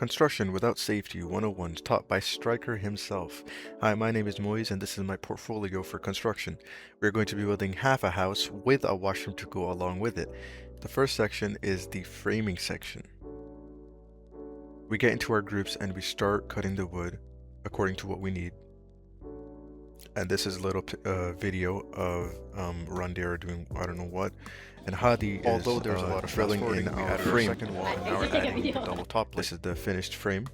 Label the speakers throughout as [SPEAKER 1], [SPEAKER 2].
[SPEAKER 1] Construction Without Safety 101 taught by Stryker himself. Hi, my name is Moise and this is my portfolio for construction. We're going to be building half a house with a washroom to go along with it. The first section is the framing section. We get into our groups and we start cutting the wood according to what we need. And this is a little video of Randera doing I don't know what. And Hadi is
[SPEAKER 2] Although there's a lot of
[SPEAKER 1] filling in
[SPEAKER 2] fast-forwarding, we
[SPEAKER 1] our
[SPEAKER 2] added our
[SPEAKER 1] frame.
[SPEAKER 2] second wall, and now we're adding the double top plate.
[SPEAKER 1] This is the finished frame.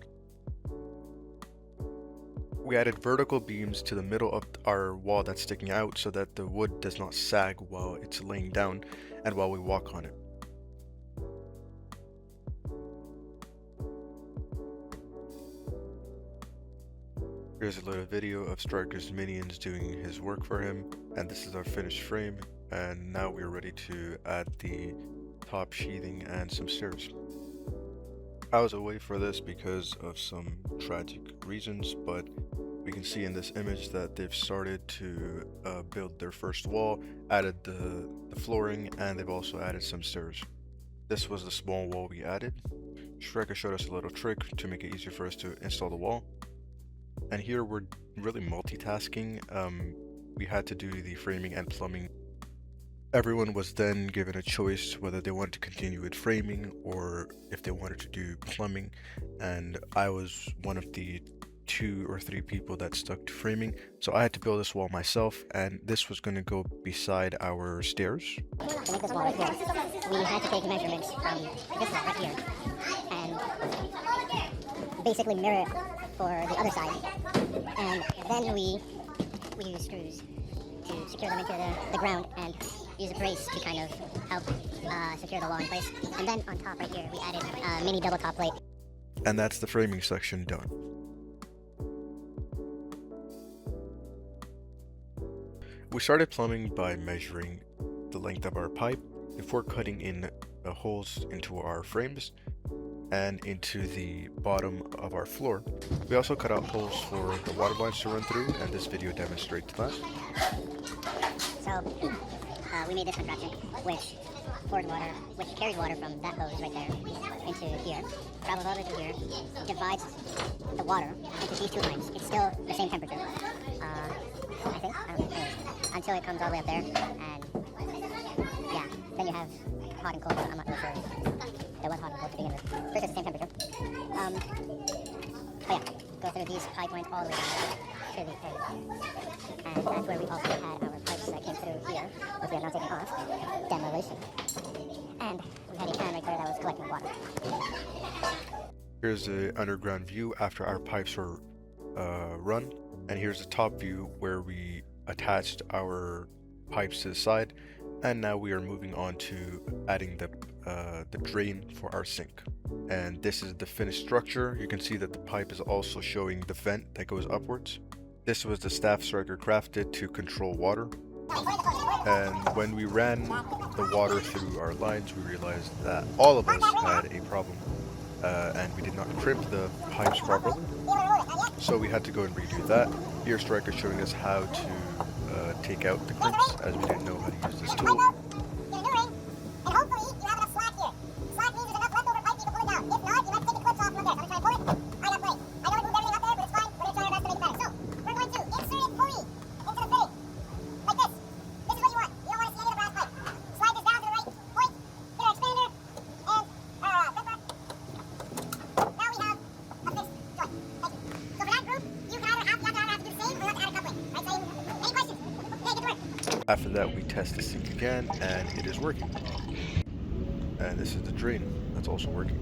[SPEAKER 1] We added vertical beams to the middle of our wall that's sticking out so that the wood does not sag while it's laying down and while we walk on it. Here's a little video of Stryker's minions doing his work for him, and this is our finished frame, and now we're ready to add the top sheathing and some stairs. I was away for this because of some tragic reasons, but we can see in this image that they've started to build their first wall, added the flooring, and they've also added some stairs. This was the small wall we added. Stryker showed us a little trick to make it easier for us to install the wall. And here we're really multitasking. We had to do the framing and plumbing. Everyone was then given a choice whether they wanted to continue with framing or if they wanted to do plumbing. And I was one of the 2 or 3 people that stuck to framing. So I had to build this wall myself, and this was going to go beside our stairs.
[SPEAKER 3] To make this wall right here, we had to take measurements from this wall right here and basically mirror it for the other side, and then we use screws to secure them into the ground and use a brace to kind of help secure the wall in place. And then on top right here we added a mini double top plate.
[SPEAKER 1] And that's the framing section done. We started plumbing by measuring the length of our pipe before cutting in holes into our frames and into the bottom of our floor. We also cut out holes for the water lines to run through, and this video demonstrates that.
[SPEAKER 3] So we made this contraption which pours water, which carries water from that hose right there into here, travels all the way through here, divides the water into these 2 lines. It's still the same temperature, I think, until it comes all the way up there, and yeah, then you have hot and cold. I'm not really sure. There was hot and cold to begin with. First it's the same temperature. But yeah, go through these pipe lines all the way down to the area. And that's where we also had our pipes that came through here, which we are now taking off, demolition. And we had a can right there that was collecting water.
[SPEAKER 1] Here's the underground view after our pipes were run, and here's the top view where we attached our pipes to the side, and now we are moving on to adding the drain for our sink. And this is the finished structure. You can see that the pipe is also showing the vent that goes upwards. This was the staff Stryker crafted to control water. And when we ran the water through our lines, we realized that all of us had a problem, and we did not crimp the pipes properly. So we had to go and redo that. Here Stryker showing us how to take out the crimps, as we didn't know how to use this tool. After that, we test the sink again, and it is working. And this is the drain that's also working.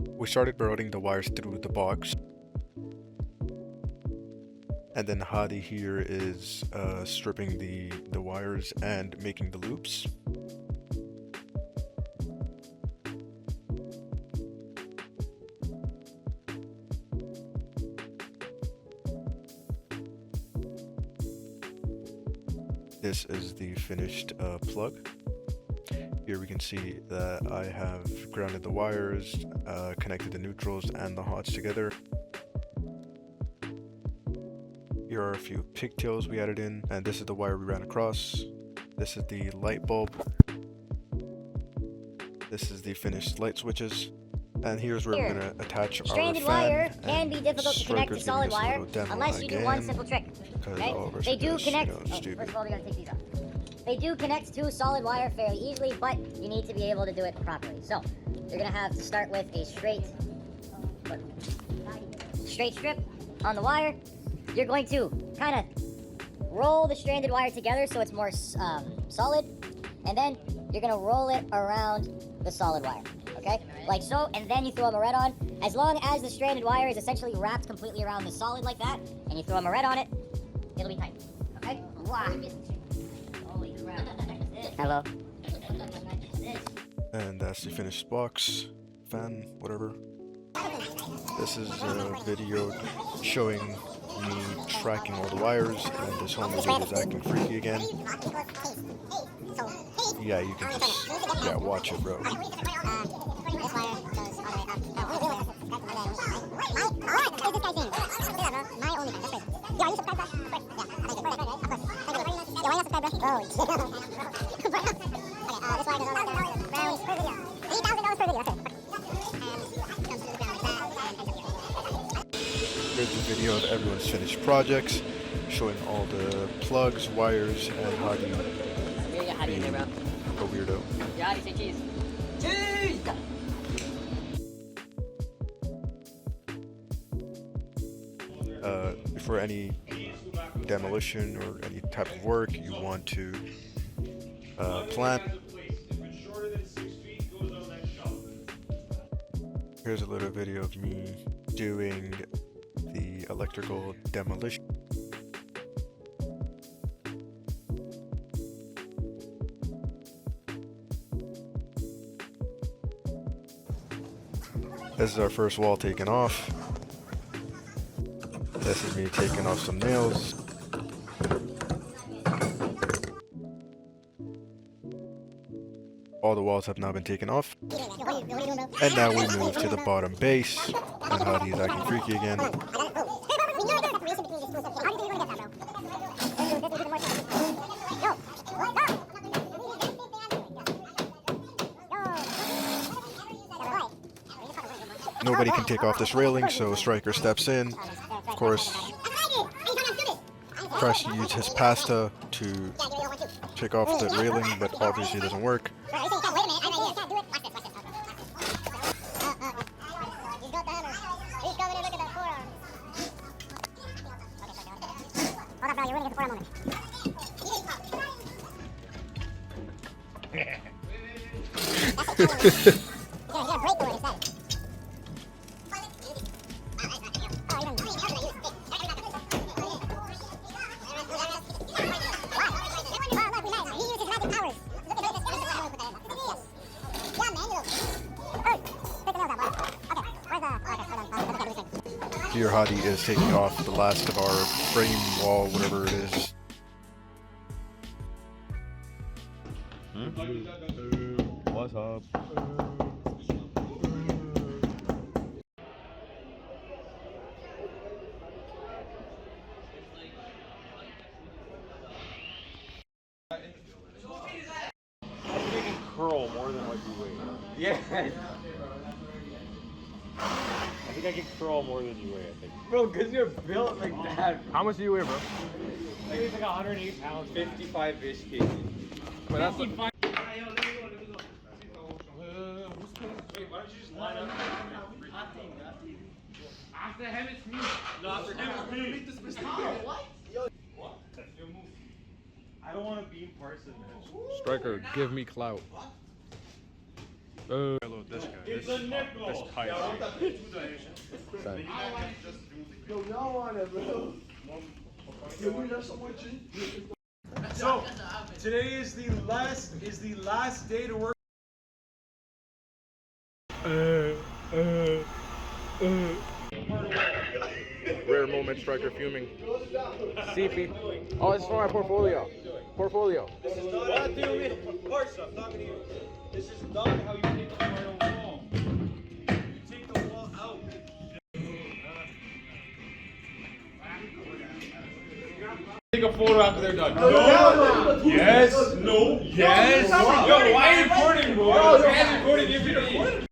[SPEAKER 1] We started routing the wires through the box. And then Hadi here is stripping the wires and making the loops. This is the finished plug. Here we can see that I have grounded the wires, connected the neutrals and the hots together. Here are a few pigtails we added in, and this is the wire we ran across. This is the light bulb. This is the finished light switches. And here's where we're going to attach our
[SPEAKER 3] Stranded
[SPEAKER 1] fan.
[SPEAKER 3] wire can be difficult to connect to solid wire unless you do one simple trick. Okay? They do connect. First of all, we gotta take these off. They do connect to solid wire fairly easily, but you need to be able to do it properly. So you're gonna have to start with a straight strip on the wire. You're going to kind of roll the stranded wire together so it's more solid, and then you're gonna roll it around the solid wire. Okay, like so, and then you throw a moret on. As long as the stranded wire is essentially wrapped completely around the solid like that, and you throw a moret on it, it'll be tight. Okay? Wow. Holy crap. Hello.
[SPEAKER 1] And that's the finished box, fan, whatever. This is a video showing me tracking all the wires, and this homie dude is acting freaky again. Yeah, you can just, watch it, bro. Here's the video of everyone's finished projects, showing all the plugs, wires, and how do you be a weirdo.
[SPEAKER 3] Yeah, how do you say cheese? Cheese!
[SPEAKER 1] For any demolition or any type of work you want to plan. Here's a little video of me doing the electrical demolition. This is our first wall taken off. This is me taking off some nails. All the walls have now been taken off. And now we move to the bottom base. And Hadi is acting freaky again. Nobody can take off this railing, so Striker steps in. Of course, tries to use his pasta to take off the railing, but obviously it doesn't work. Here Hadi is taking off the last of our frame wall, whatever it is. What's up?
[SPEAKER 4] Curl more than what you weigh. Yeah. I think I can curl more than you weigh, I think.
[SPEAKER 2] Bro, because you're built like that.
[SPEAKER 4] How much do you weigh, bro?
[SPEAKER 2] I think it's like 108 pounds. 55-ish kg.
[SPEAKER 4] But that's
[SPEAKER 2] 55. Wait, why don't you just line up? After him, it's me. No, after him, it's me. What? What? Your move. I don't want to be in person, man.
[SPEAKER 4] Striker, give me clout. This guy.
[SPEAKER 2] It's a nickel.
[SPEAKER 4] This pipe.
[SPEAKER 2] Yo, y'all want it, bro. So, today is the last day to work.
[SPEAKER 4] Rare moment, Striker fuming. CP. Oh, this is for my portfolio. Portfolio.
[SPEAKER 2] This is not how you parts. I'm talking to you. This is not how you take apart a wall. You take the wall out. Take a photo after they're done. No. Yes. No. Yes. Yo, why are you recording, bro? This guy's recording every day.